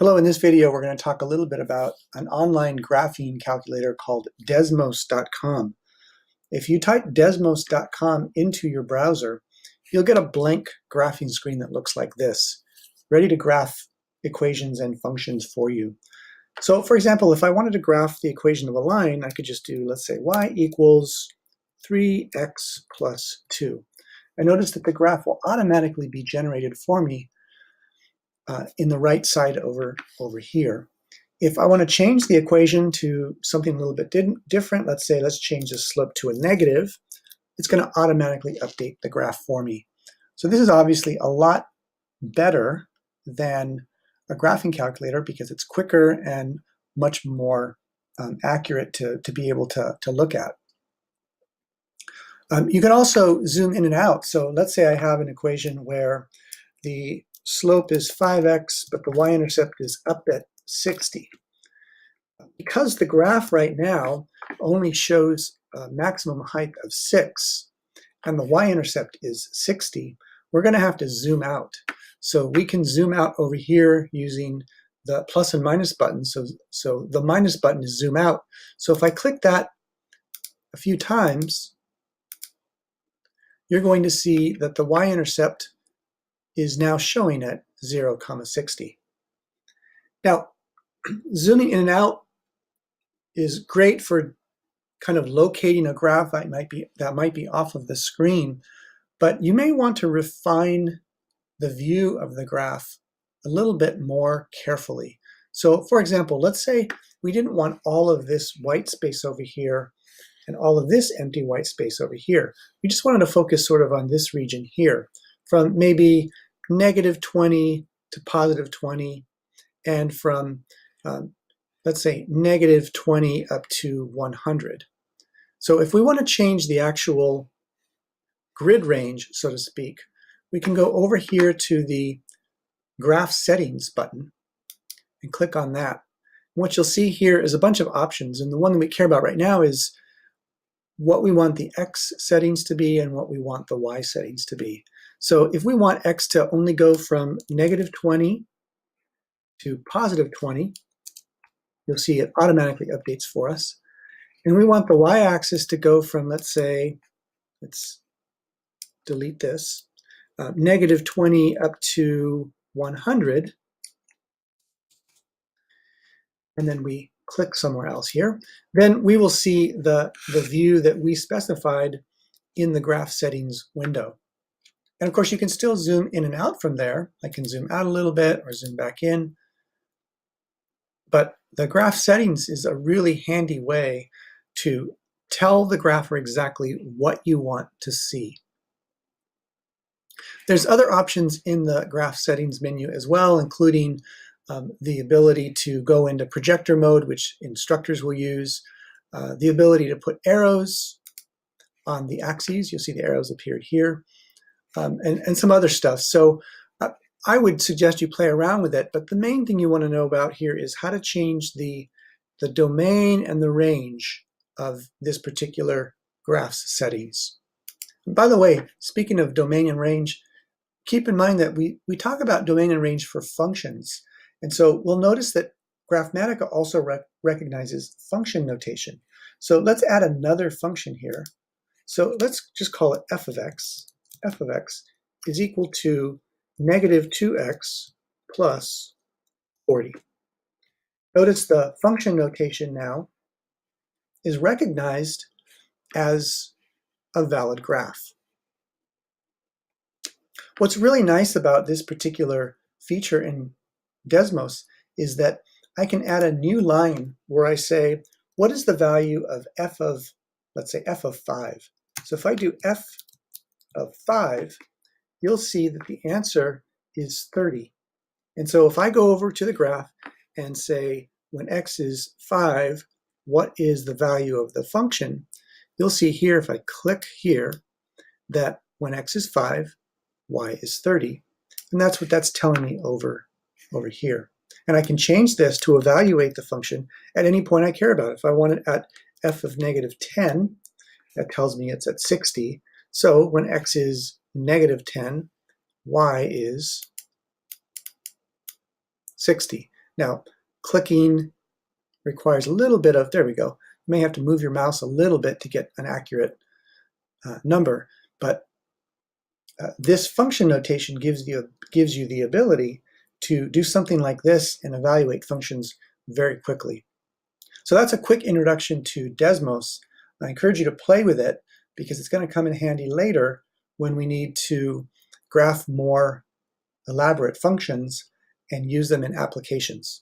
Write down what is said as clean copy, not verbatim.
Hello, in this video we're going to talk a little bit about an online graphing calculator called Desmos.com. If you type Desmos.com into your browser, you'll get a blank graphing screen that looks like this, ready to graph equations and functions for you. So for example, if I wanted to graph the equation of a line, I could just do, let's say, y equals 3x plus 2. And notice that the graph will automatically be generated for me in the right side over here. If I want to change the equation to something a little bit different, let's change the slope to a negative, it's going to automatically update the graph for me. So this is obviously a lot better than a graphing calculator because it's quicker and much more accurate to be able to look at. You can also zoom in and out. So let's say I have an equation where the slope is 5x, but the y-intercept is up at 60. Because the graph right now only shows a maximum height of 6, and the y-intercept is 60, we're going to have to zoom out. So we can zoom out over here using the plus and minus button. So the minus button is zoom out. So if I click that a few times, you're going to see that the y-intercept is now showing at 0,60. Now, zooming in and out is great for kind of locating a graph that might be off of the screen, but you may want to refine the view of the graph a little bit more carefully. So for example, let's say we didn't want all of this white space over here and all of this empty white space over here. We just wanted to focus sort of on this region here, from maybe -20 to +20, and from, let's say, -20 up to 100. So if we want to change the actual grid range, so to speak, we can go over here to the Graph Settings button and click on that. And what you'll see here is a bunch of options, and the one that we care about right now is what we want the X settings to be and what we want the Y settings to be. So if we want X to only go from -20 to +20, you'll see it automatically updates for us. And we want the Y-axis to go from, let's say, let's delete this, -20 up to 100. And then we click somewhere else here. Then we will see the view that we specified in the Graph Settings window. And of course, you can still zoom in and out from there. I can zoom out a little bit or zoom back in. But the Graph Settings is a really handy way to tell the grapher exactly what you want to see. There's other options in the Graph Settings menu as well, including the ability to go into projector mode, which instructors will use, the ability to put arrows on the axes. You'll see the arrows appeared here. And some other stuff. So I would suggest you play around with it, but the main thing you want to know about here is how to change the domain and the range of this particular graph's settings. And by the way, speaking of domain and range, keep in mind that we talk about domain and range for functions. And so we'll notice that Graphmatica also recognizes function notation. So let's add another function here. So let's just call it f of x. F of x is equal to -2x plus 40. Notice the function notation now is recognized as a valid graph. What's really nice about this particular feature in Desmos is that I can add a new line where I say, what is the value of f of, let's say, f of 5? So if I do f of 5, you'll see that the answer is 30. And so if I go over to the graph and say, when x is 5, what is the value of the function? You'll see here, if I click here, that when x is 5, y is 30. And that's what that's telling me over here. And I can change this to evaluate the function at any point I care about. If I want it at f of -10, that tells me it's at 60. So when x is -10, y is 60. Now, clicking requires a little bit of, there we go. You may have to move your mouse a little bit to get an accurate number, but this function notation gives you the ability to do something like this and evaluate functions very quickly. So that's a quick introduction to Desmos. I encourage you to play with it because it's going to come in handy later when we need to graph more elaborate functions and use them in applications.